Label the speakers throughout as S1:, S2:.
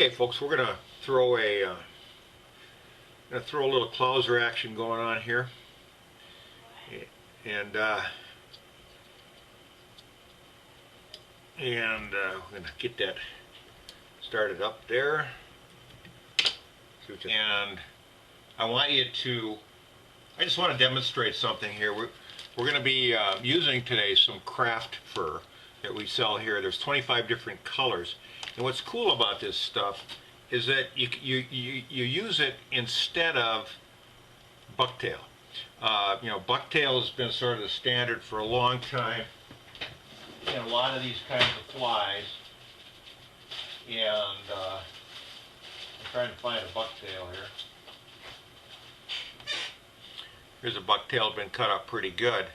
S1: Okay, folks, we're gonna throw a little Clouser action going on here, and we're gonna get that started up there. And I just want to demonstrate something here. We're going to be using today some craft fur that we sell here. There's 25 different colors, and what's cool about this stuff is that you use it instead of bucktail. Bucktail has been sort of the standard for a long time in a lot of these kinds of flies, and I'm trying to find a bucktail here. Here's a bucktail been cut up pretty good.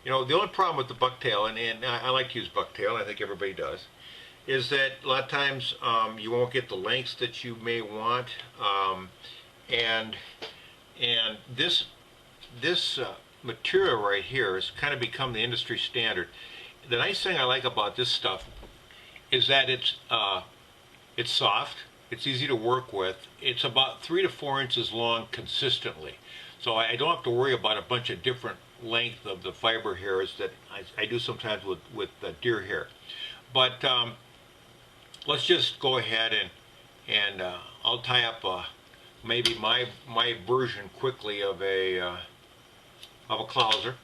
S1: The only problem with the bucktail, and I like to use bucktail, I think everybody does, is that a lot of times you won't get the lengths that you may want, and this material right here has kind of become the industry standard. The nice thing I like about this stuff is that it's soft, it's easy to work with, it's about 3 to 4 inches long consistently. So I don't have to worry about a bunch of different length of the fiber hairs that I do sometimes with deer hair. But let's just go ahead and I'll tie up maybe my version quickly of a Clouser,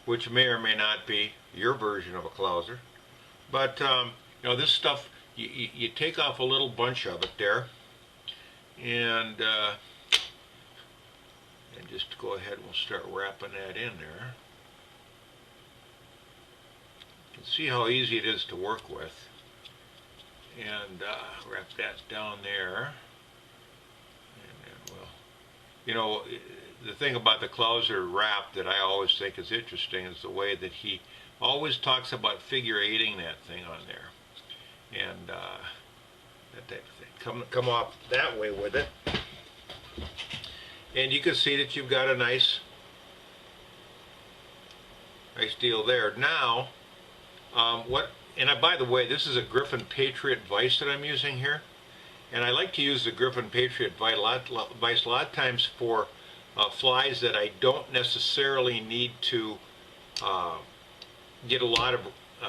S1: which may or may not be your version of a Clouser. But this stuff, you take off a little bunch of it there, and just go ahead and we'll start wrapping that in there. You can see how easy it is to work with, and wrap that down there, and then the thing about the Clouser wrap that I always think is interesting is the way that he always talks about figure eighting that thing on there, and that type of thing. Come off that way with it. And you can see that you've got a nice deal there. Now, by the way, this is a Griffin Patriot vise that I'm using here, and I like to use the Griffin Patriot vise a lot of times for flies that I don't necessarily need to get a lot of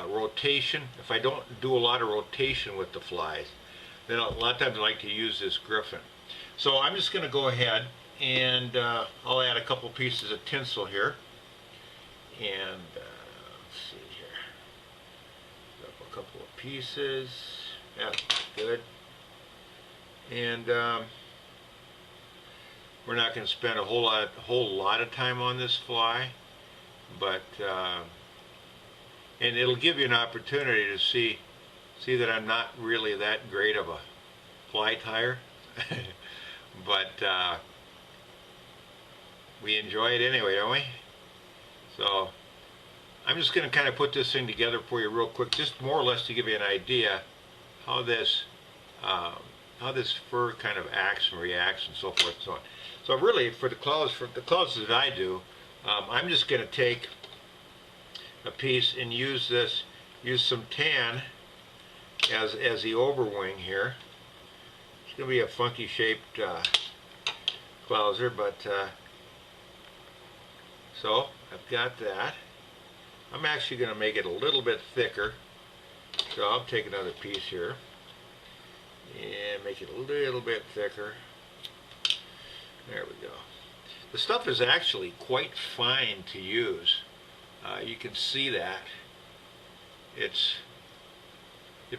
S1: rotation. If I don't do a lot of rotation with the flies, then a lot of times I like to use this Griffin. So I'm just going to go ahead and I'll add a couple pieces of tinsel here, and let's see here, a couple of pieces. That's good. And we're not going to spend a whole lot of time on this fly, but and it'll give you an opportunity to see that I'm not really that great of a fly tyer, but we enjoy it anyway, don't we? So I'm just going to kind of put this thing together for you real quick, just more or less to give you an idea how this fur kind of acts and reacts and so forth and so on. So really, for the Clousers that I do, I'm just going to take a piece and use some tan as the overwing here. It's going to be a funky shaped Clouser, but so I've got that. I'm actually going to make it a little bit thicker, so I'll take another piece here and make it a little bit thicker. There we go. The stuff is actually quite fine to use. You can see that it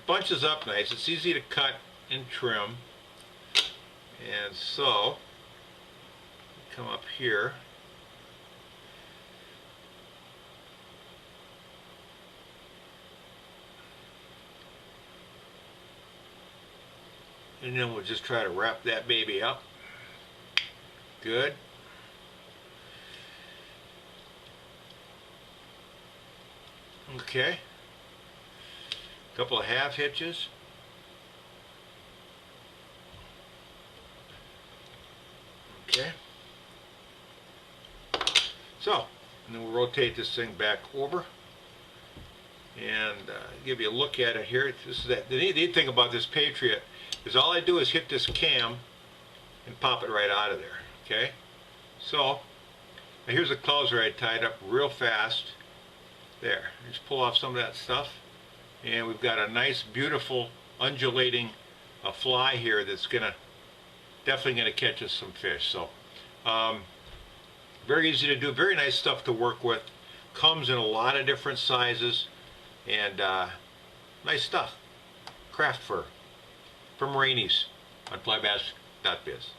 S1: bunches up nice. It's easy to cut and trim, and so come up here. And then we'll just try to wrap that baby up. Good. Okay. A couple of half hitches. Okay. So, and then we'll rotate this thing back over. and give you a look at it here. This is that. The neat thing about this Patriot is all I do is hit this cam and pop it right out of there. Okay, so now here's a clouser I tied up real fast. There, just pull off some of that stuff, and we've got a nice, beautiful, undulating fly here that's definitely gonna catch us some fish. So very easy to do, very nice stuff to work with. Comes in a lot of different sizes, and nice stuff. Craft fur from Rainey's on flybass.biz.